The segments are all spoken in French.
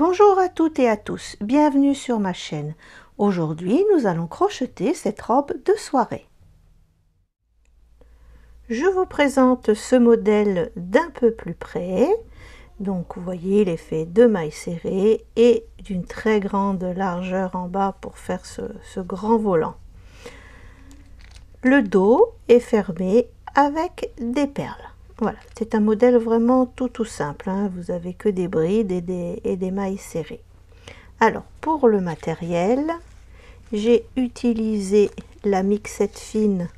Bonjour à toutes et à tous, bienvenue sur ma chaîne. Aujourd'hui, nous allons crocheter cette robe de soirée. Je vous présente ce modèle d'un peu plus près. Donc, vous voyez, il est fait de mailles serrées et d'une très grande largeur en bas pour faire ce grand volant. Le dos est fermé avec des perles. Voilà, c'est un modèle vraiment tout simple, hein. Vous avez que des brides et des mailles serrées. Alors, pour le matériel, j'ai utilisé la mixette fine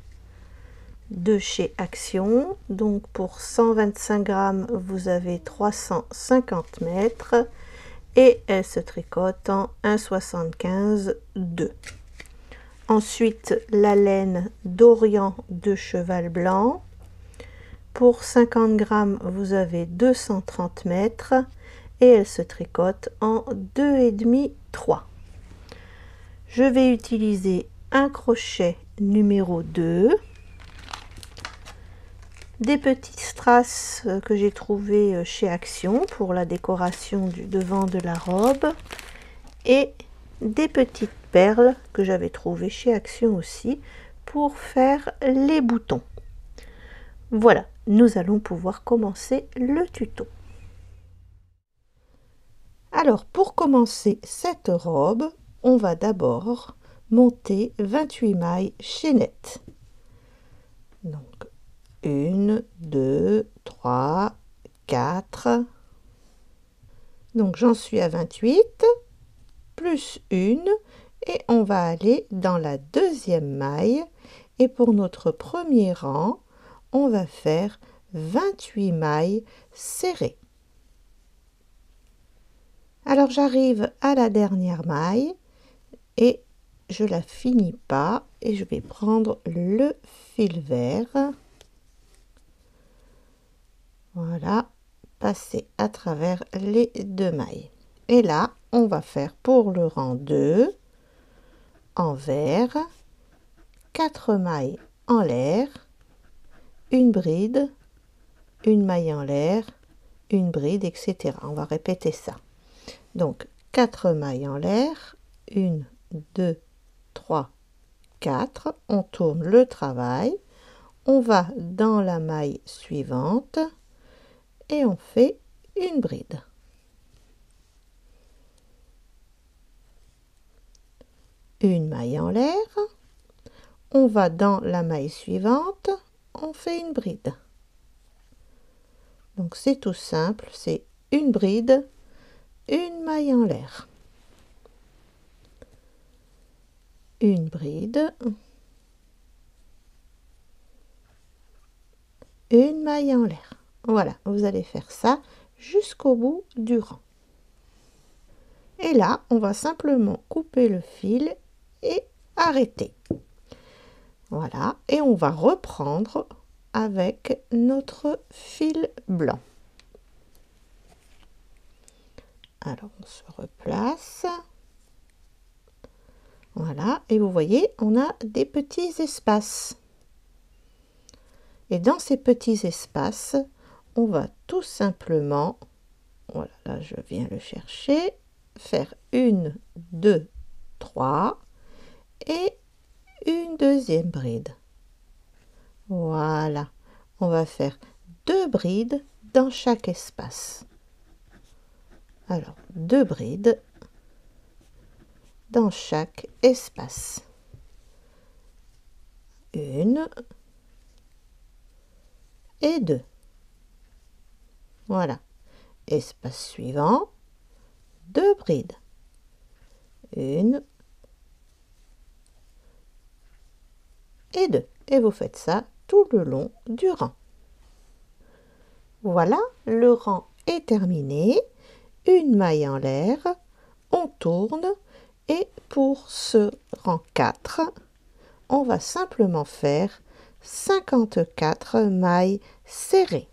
de chez Action. Donc, pour 125 grammes, vous avez 350 mètres et elle se tricote en 1,75 2. Ensuite, la laine d'Orient de cheval blanc. Pour 50 grammes, vous avez 230 mètres et elle se tricote en 2,5 3. Je vais utiliser un crochet numéro 2, des petits strass que j'ai trouvé chez Action pour la décoration du devant de la robe et des petites perles que j'avais trouvées chez Action aussi pour faire les boutons. Voilà, nous allons pouvoir commencer le tuto. Alors, pour commencer cette robe, on va d'abord monter 28 mailles chaînettes. Donc, 1, 2, 3, 4. Donc, j'en suis à 28, plus une, et on va aller dans la deuxième maille. Et pour notre premier rang, on va faire 28 mailles serrées. Alors j'arrive à la dernière maille et je la finis pas et je vais prendre le fil vert. Voilà, passer à travers les deux mailles. Et là, on va faire pour le rang 2 en vert, 4 mailles en l'air, une bride, une maille en l'air, une bride, etc. On va répéter ça. Donc 4 mailles en l'air, 1, 2, 3, 4. On tourne le travail, on va dans la maille suivante et on fait une bride. Une maille en l'air, on va dans la maille suivante, on fait une bride. Donc c'est tout simple, c'est une bride, une maille en l'air, une bride, une maille en l'air. Voilà, vous allez faire ça jusqu'au bout du rang. Et là, on va simplement couper le fil et arrêter. Voilà, et on va reprendre avec notre fil blanc. Alors, on se replace. Voilà, et vous voyez, on a des petits espaces. Et dans ces petits espaces, on va tout simplement, voilà, là je viens le chercher, faire 1, 2, 3 et une deuxième bride. Voilà, on va faire 2 brides dans chaque espace. Alors, 2 brides dans chaque espace. 1 et 2. Voilà. Espace suivant, 2 brides. 1 et 2. Et vous faites ça tout le long du rang. Voilà, le rang est terminé. Une maille en l'air, on tourne et pour ce rang 4, on va simplement faire 54 mailles serrées.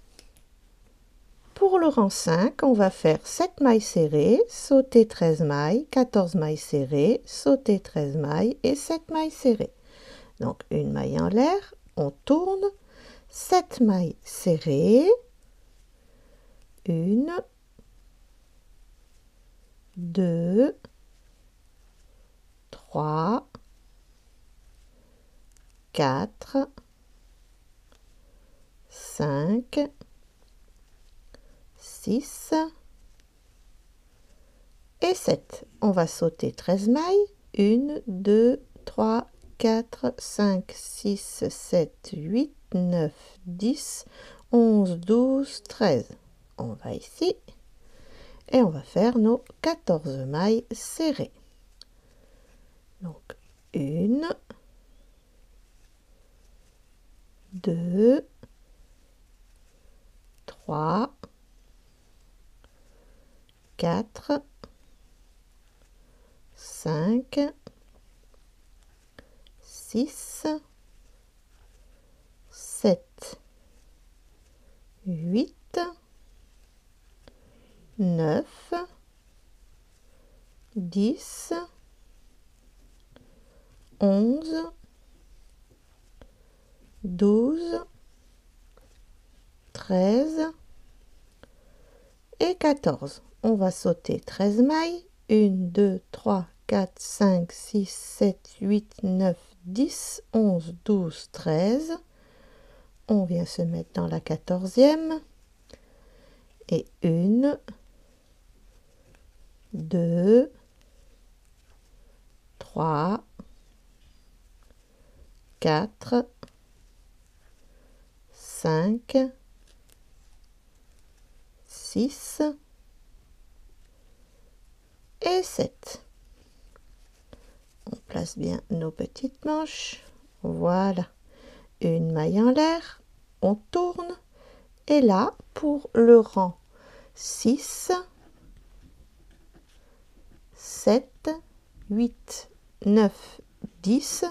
Pour le rang 5, on va faire 7 mailles serrées, sauter 13 mailles, 14 mailles serrées, sauter 13 mailles et 7 mailles serrées. Donc une maille en l'air, on tourne, 7 mailles serrées, 1, 2, 3, 4, 5, 6 et 7. On va sauter 13 mailles. 1, 2, 3, 4, 5, 6, 7, 8, 9, 10, 11, 12, 13. On va ici et on va faire nos 14 mailles serrées. Donc 1, 2, 3, 4, 5, 6, 7, 8, 9, 10, 11, 12, 13 et 14. On va sauter 13 mailles. 1, 2, 3, 4, 5, 6, 7, 8, 9, 10, 11, 12, 13. On vient se mettre dans la 14e. Et 1, 2, 3, 4, 5, 6 et 7. On place bien nos petites manches. Voilà. Une maille en l'air. On tourne. Et là, pour le rang 6, 7, 8, 9, 10,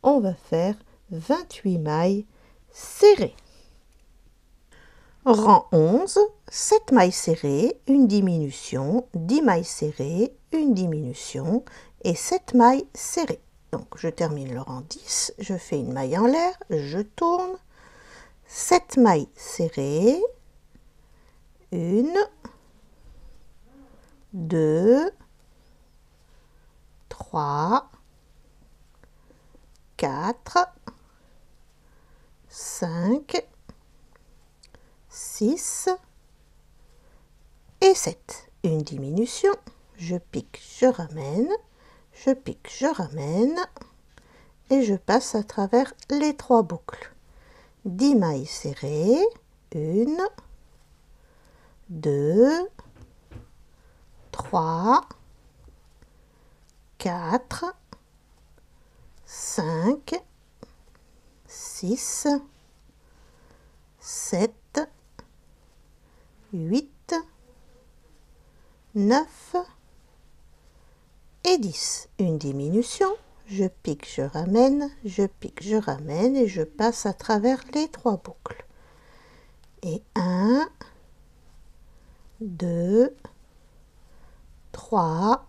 on va faire 28 mailles serrées. Rang 11, 7 mailles serrées, une diminution, 10 mailles serrées, une diminution et 7 mailles serrées. Donc je termine le rang 10, je fais une maille en l'air, je tourne, 7 mailles serrées, 1, 2, 3, 4, 5, 6 et 7. Une diminution, je pique, je ramène, je pique, je ramène et je passe à travers les 3 boucles. 10 mailles serrées, 1, 2, 3, 4, 5, 6, 7, 8, 9 et 10. Une diminution, je pique, je ramène, je pique, je ramène et je passe à travers les 3 boucles. Et 1, 2, 3,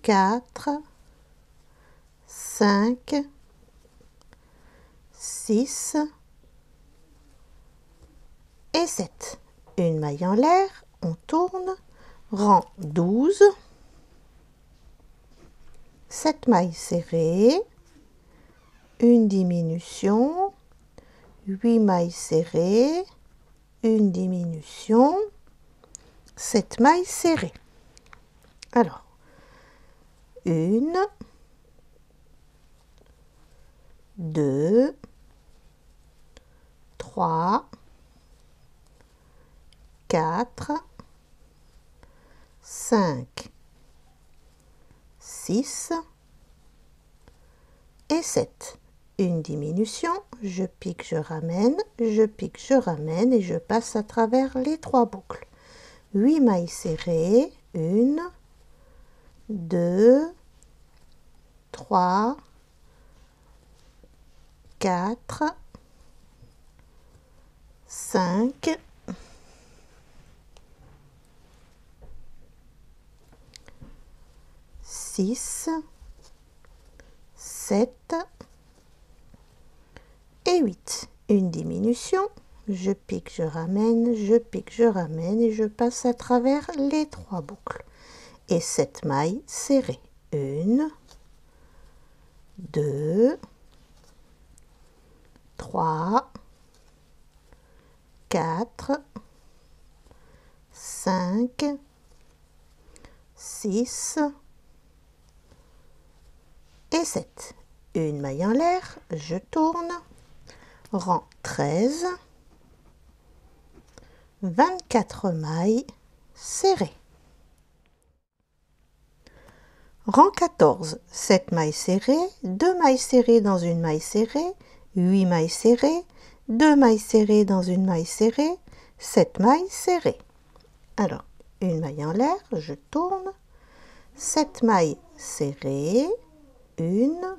4, 5, 6 et 7. Une maille en l'air, on tourne, rang 12, 7 mailles serrées, une diminution, 8 mailles serrées, une diminution, 7 mailles serrées. Alors, 1, 2, 3, 4, 5, 6 et 7. Une diminution, je pique, je ramène, je pique, je ramène et je passe à travers les 3 boucles. 8 mailles serrées, 1, 2, 3, 4, 5, 6, 7 et 8. Une diminution, je pique, je ramène, je pique, je ramène et je passe à travers les 3 boucles. Et 7 mailles serrées. 1, 2, 3, 4, 5, 6 et 7. Une maille en l'air, je tourne, rang 13, 24 mailles serrées. Rang 14, 7 mailles serrées, 2 mailles serrées dans une maille serrée, 8 mailles serrées, 2 mailles serrées dans une maille serrée, 7 mailles serrées. Alors, une maille en l'air, je tourne, 7 mailles serrées, 1,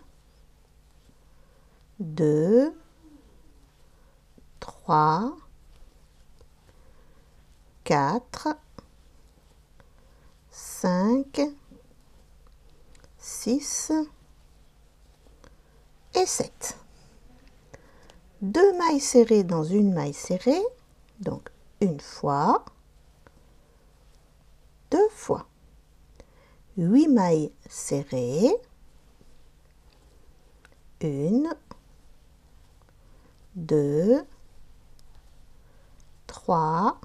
2, 3, 4, 5, 6 et 7. 2 mailles serrées dans une maille serrée, donc une fois, 2 fois. 8 mailles serrées, 1, 2, 3,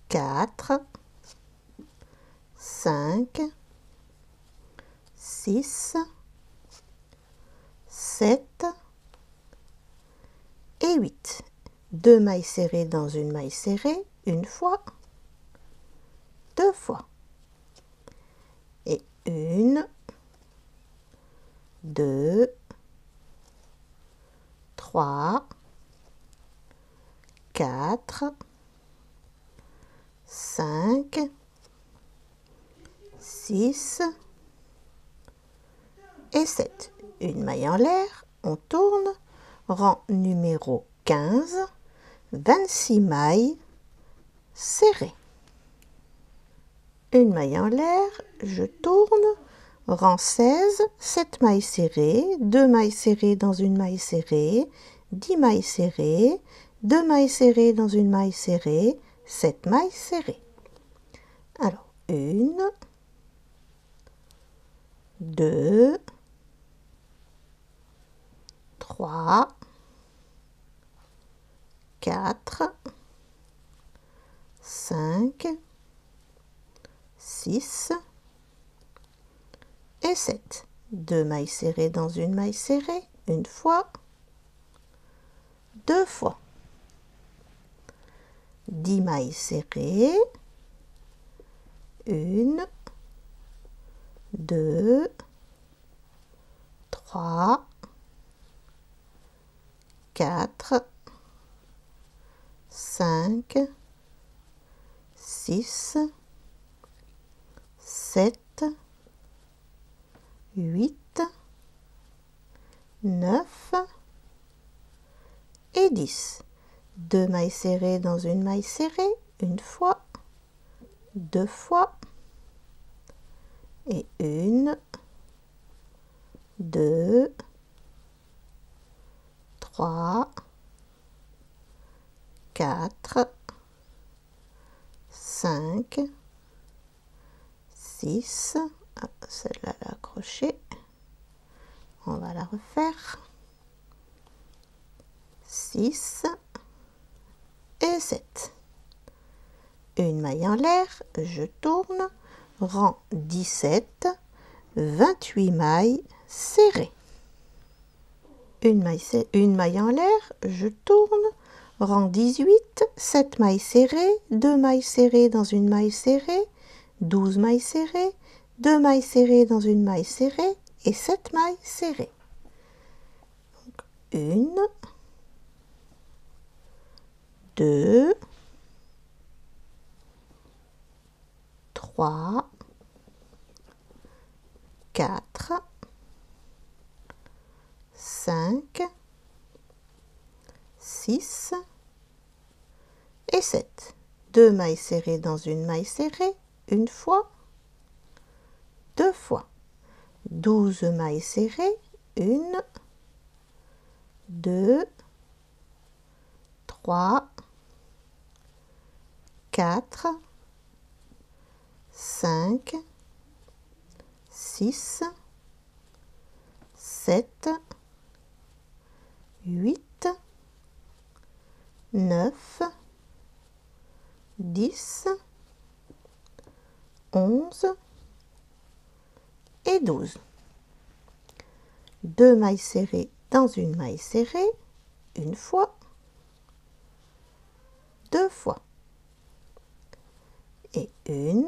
4, 5, 6, 7 et 8. 2 mailles serrées dans une maille serrée, une fois, 2 fois. Et 1, 2, 3, 4, 5, 6 et 7. Une maille en l'air, on tourne, rang numéro 15, 26 mailles serrées. Une maille en l'air, je tourne, rang 16, 7 mailles serrées, 2 mailles serrées dans une maille serrée, 10 mailles serrées, 2 mailles serrées dans une maille serrée, 7 mailles serrées. Alors, 1, 2, 3, 4, 5, 6 et 7. 2 mailles serrées dans une maille serrée, une fois, 2 fois. 10 mailles serrées, 1, 2, 3, 4, 5, 6, 7, 8, 9 et 10. 2 mailles serrées dans une maille serrée, une fois, 2 fois, et 1, 2, 3, 4, 5, 6, celle-là l'a accrochée, on va la refaire, 6 et 7. Une maille en l'air, je tourne, rang 17, 28 mailles serrées. Une maille en l'air, je tourne, rang 18, 7 mailles serrées, 2 mailles serrées dans une maille serrée, 12 mailles serrées, 2 mailles serrées dans une maille serrée et 7 mailles serrées. Donc, 1, 2, 3, 4, 5, 6 et 7. 2 mailles serrées dans une maille serrée, une fois, 2 fois. 12 mailles serrées, 1, 2, 3, 4, 5, 6, 7, 8, 9, 10, 11 et 12. 2 mailles serrées dans une maille serrée, une fois, 2 fois. Et 1,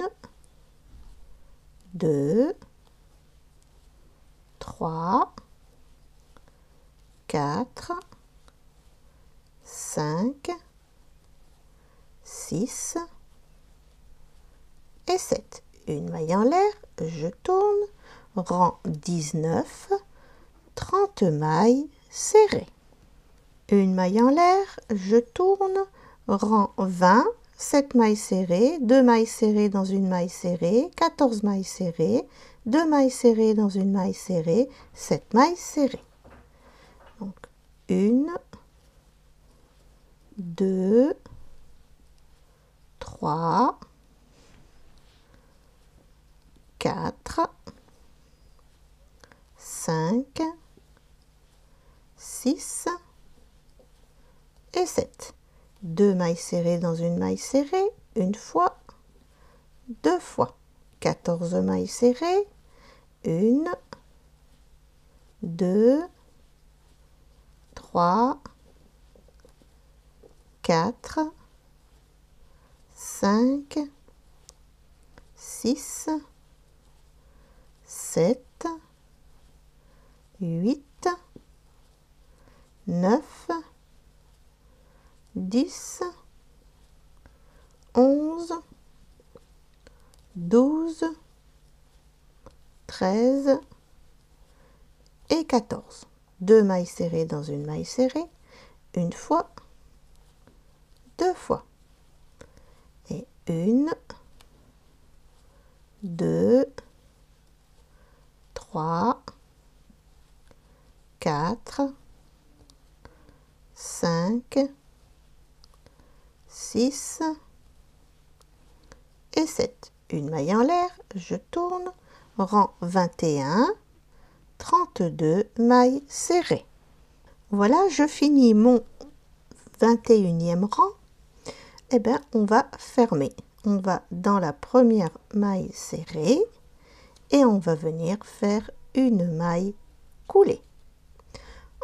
2, 3, 4, 5, 6 et 7. Une maille en l'air, je tourne, rang 19, 30 mailles serrées. Une maille en l'air, je tourne, rang 20, 7 mailles serrées, 2 mailles serrées dans une maille serrée, 14 mailles serrées, 2 mailles serrées dans une maille serrée, 7 mailles serrées. Donc 1, 2, 3, 4, 5, 6 et 7. 2 mailles serrées dans une maille serrée, une fois, 2 fois. 14 mailles serrées, 1, 2, 3, 4, 5, 6, 7, 8, 9, 10, 11, 12, 13 et 14. 2 mailles serrées dans une maille serrée, une fois, 2 fois. Et 1, 2, 3, 4, 5, 6 et 7. Une maille en l'air, je tourne, rang 21, 32 mailles serrées. Voilà, je finis mon 21e rang. Eh bien, on va fermer. On va dans la première maille serrée et on va venir faire une maille coulée.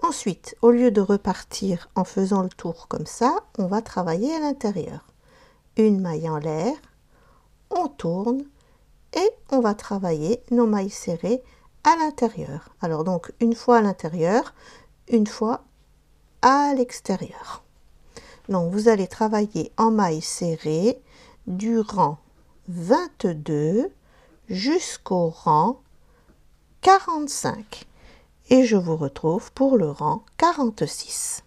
Ensuite, au lieu de repartir en faisant le tour comme ça, on va travailler à l'intérieur. Une maille en l'air, on tourne et on va travailler nos mailles serrées à l'intérieur. Alors donc, une fois à l'intérieur, une fois à l'extérieur. Donc, vous allez travailler en mailles serrées du rang 22 jusqu'au rang 45. Et je vous retrouve pour le rang 46.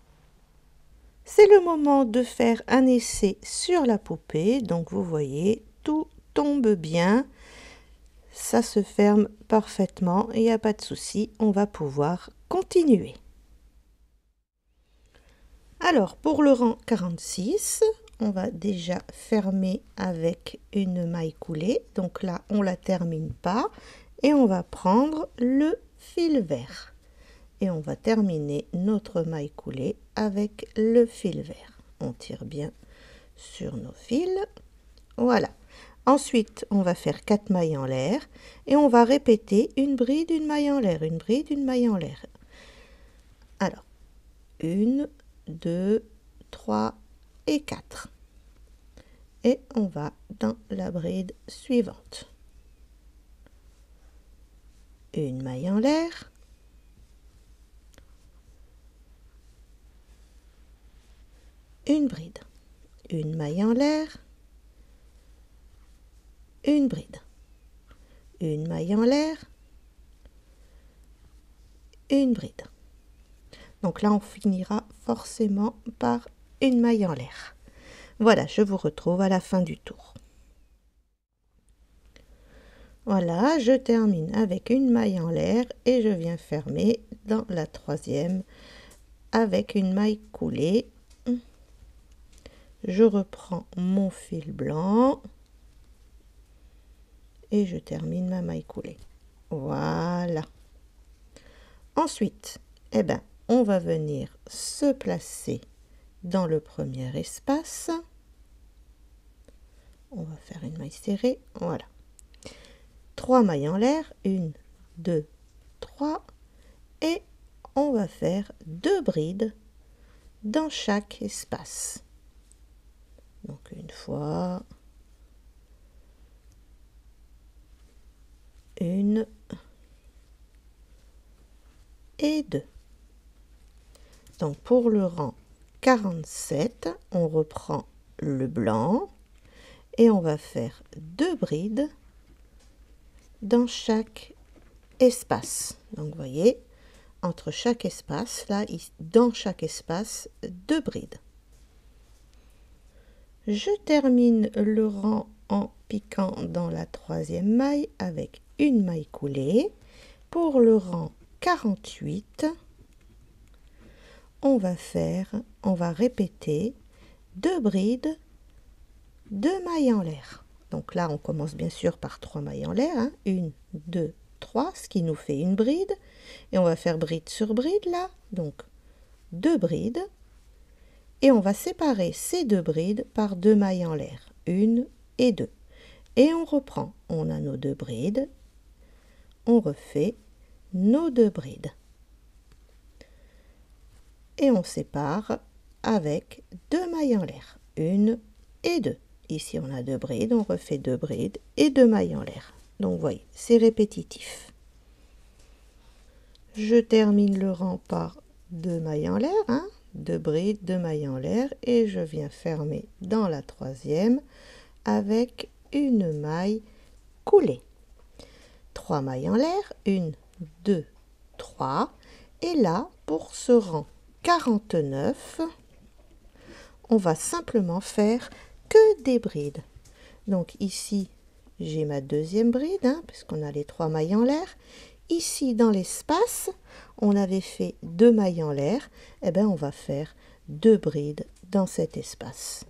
C'est le moment de faire un essai sur la poupée. Donc vous voyez, tout tombe bien. Ça se ferme parfaitement, il n'y a pas de souci. On va pouvoir continuer. Alors pour le rang 46, on va déjà fermer avec une maille coulée. Donc là, on ne la termine pas. Et on va prendre le fil vert. Et on va terminer notre maille coulée avec le fil vert. On tire bien sur nos fils. Voilà. Ensuite, on va faire 4 mailles en l'air et on va répéter une bride, une maille en l'air, une bride, une maille en l'air. Alors, 1, 2, 3 et 4. Et on va dans la bride suivante. Une maille en l'air. Une bride, une maille en l'air, une bride, une maille en l'air, une bride. Donc là, on finira forcément par une maille en l'air. Voilà, je vous retrouve à la fin du tour. Voilà, je termine avec une maille en l'air et je viens fermer dans la troisième avec une maille coulée. je reprends mon fil blanc et je termine ma maille coulée. Voilà. Ensuite, on va venir se placer dans le premier espace. On va faire une maille serrée, voilà. 3 mailles en l'air, 1, 2, 3, et on va faire 2 brides dans chaque espace. Donc une fois, une et 2. Donc pour le rang 47, on reprend le blanc et on va faire 2 brides dans chaque espace. Donc vous voyez, entre chaque espace, là, dans chaque espace, 2 brides. Je termine le rang en piquant dans la 3e maille avec une maille coulée. Pour le rang 48, on va répéter 2 brides, 2 mailles en l'air. Donc là, on commence bien sûr par 3 mailles en l'air, 1, 2, 3, ce qui nous fait une bride. Et on va faire bride sur bride là, donc 2 brides. Et on va séparer ces 2 brides par 2 mailles en l'air, 1 et 2. Et on reprend, on a nos 2 brides, on refait nos 2 brides. Et on sépare avec 2 mailles en l'air, 1 et 2. Ici on a 2 brides, on refait 2 brides et 2 mailles en l'air. Donc vous voyez, c'est répétitif. Je termine le rang par 2 mailles en l'air, 2 brides, 2 mailles en l'air, et je viens fermer dans la 3e avec une maille coulée. 3 mailles en l'air, 1, 2, 3, et là, pour ce rang 49, on va simplement faire que des brides. Donc ici, j'ai ma 2e bride, puisqu'on a les 3 mailles en l'air. Ici, dans l'espace, on avait fait 2 mailles en l'air. On va faire 2 brides dans cet espace.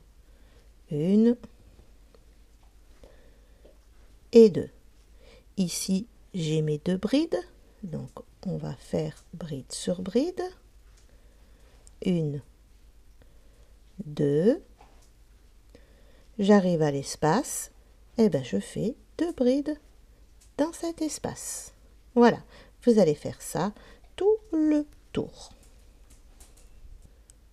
1 et 2. Ici, j'ai mes 2 brides. Donc, on va faire bride sur bride. 1, 2. J'arrive à l'espace. Je fais 2 brides dans cet espace. Voilà, vous allez faire ça tout le tour.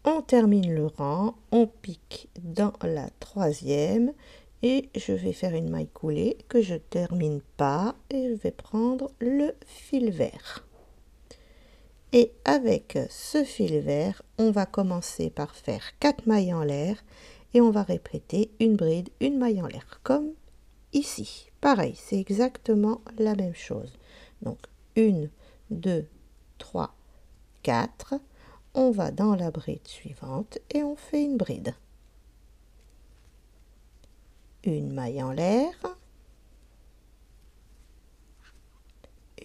On termine le rang, on pique dans la 3e et je vais faire une maille coulée que je termine pas et je vais prendre le fil vert. Et avec ce fil vert, on va commencer par faire 4 mailles en l'air et on va répéter une bride, une maille en l'air, comme ici. Pareil, c'est exactement la même chose. Donc 1, 2, 3, 4. On va dans la bride suivante et on fait une bride. Une maille en l'air.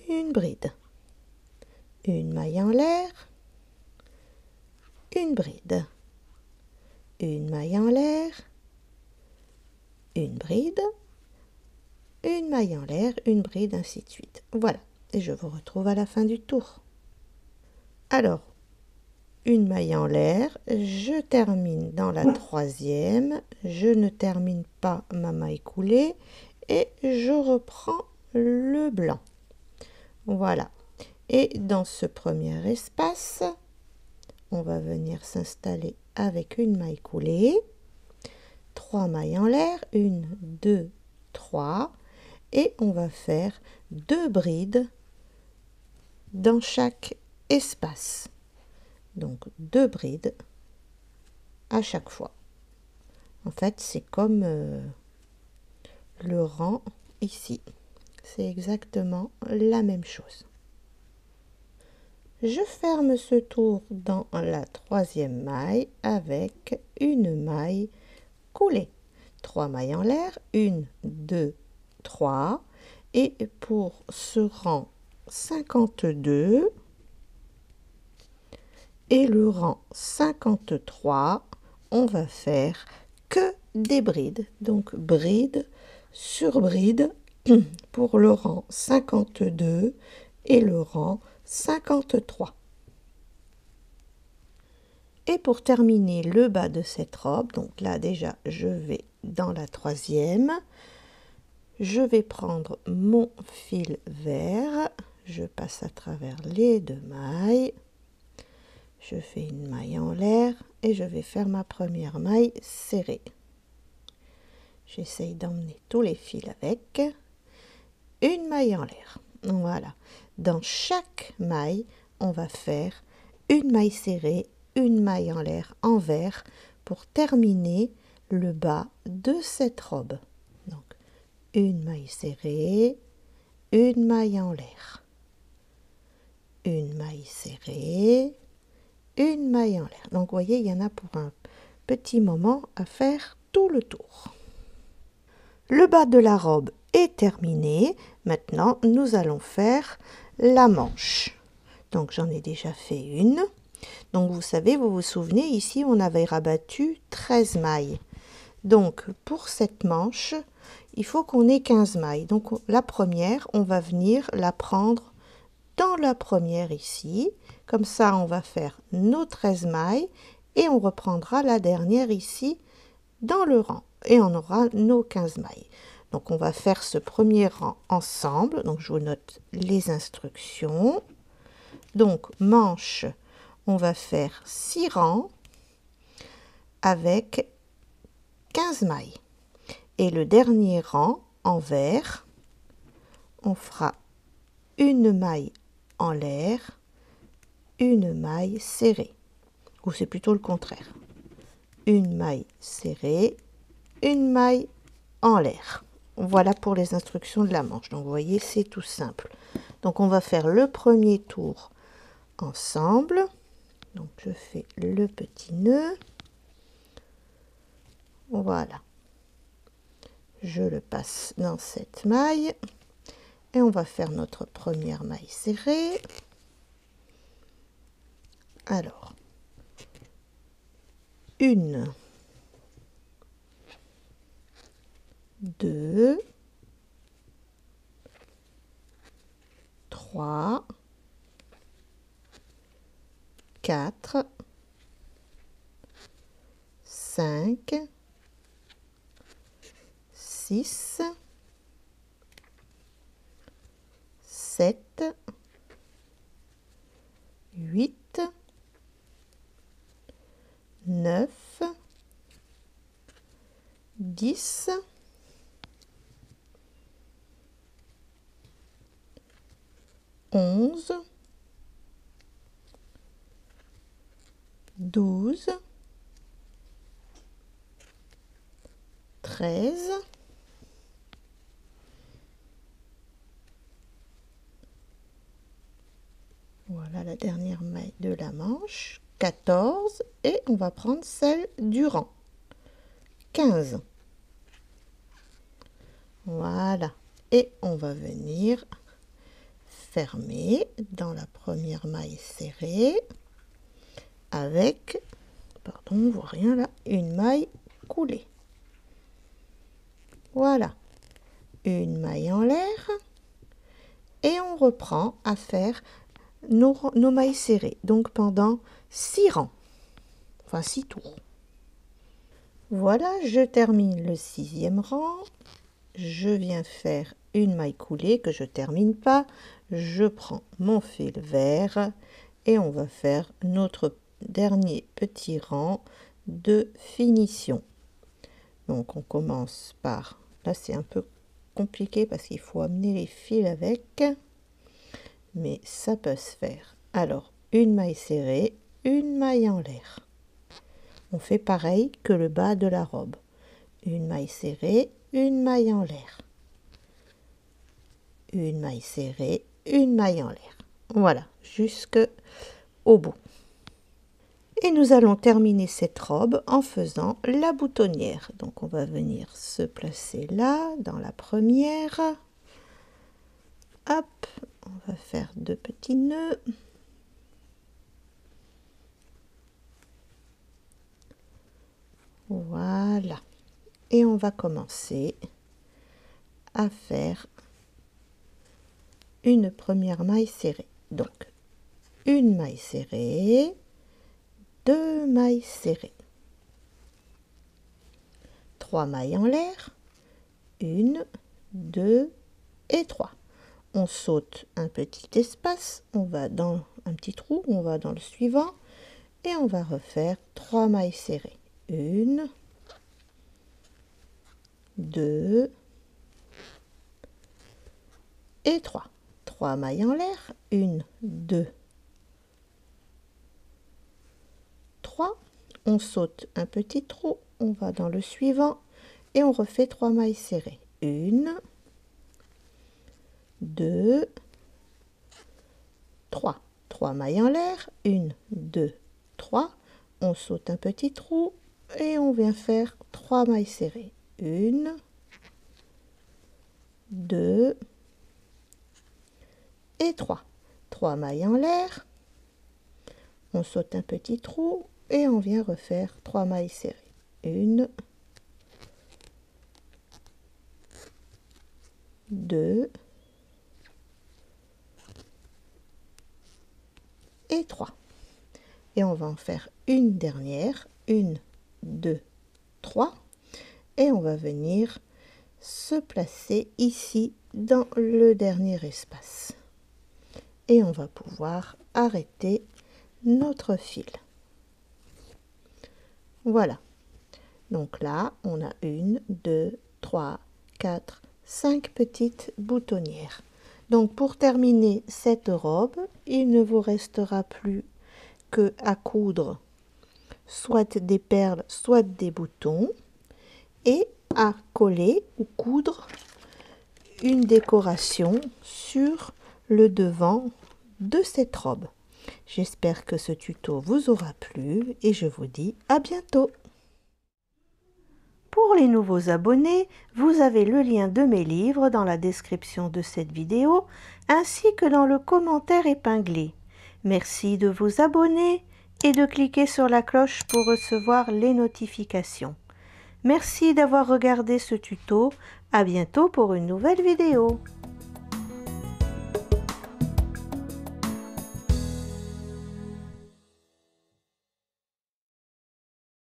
Une bride. Une maille en l'air. Une bride. Une maille en l'air. Une bride. Une maille en l'air, une bride, ainsi de suite. Voilà, et je vous retrouve à la fin du tour. Alors, une maille en l'air, je termine dans la 3e, je ne termine pas ma maille coulée et je reprends le blanc. Voilà, et dans ce premier espace, on va venir s'installer avec une maille coulée, 3 mailles en l'air, 1, 2, 3, et on va faire 2 brides dans chaque espace. Donc 2 brides à chaque fois. En fait, c'est comme le rang ici. C'est exactement la même chose. Je ferme ce tour dans la 3e maille avec une maille coulée. 3 mailles en l'air, 1, 2, 3. Et pour ce rang 52 et le rang 53, on va faire que des brides, donc bride sur bride pour le rang 52 et le rang 53. Et pour terminer le bas de cette robe, donc là déjà je vais dans la troisième, je vais prendre mon fil vert, je passe à travers les deux mailles, je fais une maille en l'air et je vais faire ma première maille serrée. J'essaye d'emmener tous les fils avec, une maille en l'air. Voilà, dans chaque maille, on va faire une maille serrée, une maille en l'air en vert pour terminer le bas de cette robe. Donc, une maille serrée, une maille en l'air, une maille serrée, une maille en l'air. Donc, vous voyez, il y en a pour un petit moment à faire tout le tour. Le bas de la robe est terminé. Maintenant, nous allons faire la manche. Donc, j'en ai déjà fait une. Donc, vous savez, vous vous souvenez, ici, on avait rabattu 13 mailles. Donc, pour cette manche, il faut qu'on ait 15 mailles. Donc, la première, on va venir la prendre dans la première ici. Comme ça, on va faire nos 13 mailles et on reprendra la dernière ici dans le rang. Et on aura nos 15 mailles. Donc, on va faire ce premier rang ensemble. Donc, je vous note les instructions. Donc, manche, on va faire 6 rangs avec 15 mailles. Et le dernier rang en vert, on fera une maille en l'air, une maille serrée. Ou c'est plutôt le contraire. Une maille serrée, une maille en l'air. Voilà pour les instructions de la manche. Donc vous voyez, c'est tout simple. Donc on va faire le premier tour ensemble. Donc je fais le petit nœud. Voilà. Je le passe dans cette maille. Et on va faire notre première maille serrée. Alors, une, deux, trois, quatre, 5, 6, 7, 8, 9, 10, 11, 12, 13, voilà la dernière maille de la manche, 14 et on va prendre celle du rang, 15. Voilà, et on va venir fermer dans la première maille serrée avec, pardon, on voit rien là, une maille coulée. Voilà, une maille en l'air et on reprend à faire nos mailles serrées, donc pendant 6 rangs, enfin 6 tours. Voilà, je termine le 6e rang, je viens faire une maille coulée que je termine pas, je prends mon fil vert et on va faire notre dernier petit rang de finition. Donc on commence par, là c'est un peu compliqué parce qu'il faut amener les fils avec, mais ça peut se faire. Alors une maille serrée, une maille en l'air. On fait pareil que le bas de la robe. Une maille serrée, une maille en l'air. Une maille serrée, une maille en l'air. Voilà, jusque au bout. Et nous allons terminer cette robe en faisant la boutonnière. Donc on va venir se placer là, dans la première. Hop, on va faire 2 petits nœuds. Voilà. Voilà. Et on va commencer à faire une première maille serrée. Donc, une maille serrée, 2 mailles serrées, 3 mailles en l'air, 1, 2 et 3. On saute un petit espace, on va dans un petit trou, on va dans le suivant et on va refaire 3 mailles serrées. 1, 2 et 3. 3 mailles en l'air, 1, 2, 3. On saute un petit trou, on va dans le suivant et on refait 3 mailles serrées. 1, 2, 3. 3 mailles en l'air, 1, 2, 3. On saute un petit trou et on vient faire 3 mailles serrées. 1, 2 et 3. 3 mailles en l'air, on saute un petit trou et on vient refaire 3 mailles serrées. 1, 2 et 3. Et on va en faire une dernière. 1, 2, 3. Et on va venir se placer ici dans le dernier espace. Et on va pouvoir arrêter notre fil. Voilà. Donc là, on a 1, 2, 3, 4, 5 petites boutonnières. Donc pour terminer cette robe, il ne vous restera plus que à coudre soit des perles, soit des boutons et à coller ou coudre une décoration sur le devant de cette robe. J'espère que ce tuto vous aura plu et je vous dis à bientôt. Pour les nouveaux abonnés, vous avez le lien de mes livres dans la description de cette vidéo ainsi que dans le commentaire épinglé. Merci de vous abonner et de cliquer sur la cloche pour recevoir les notifications. Merci d'avoir regardé ce tuto. À bientôt pour une nouvelle vidéo.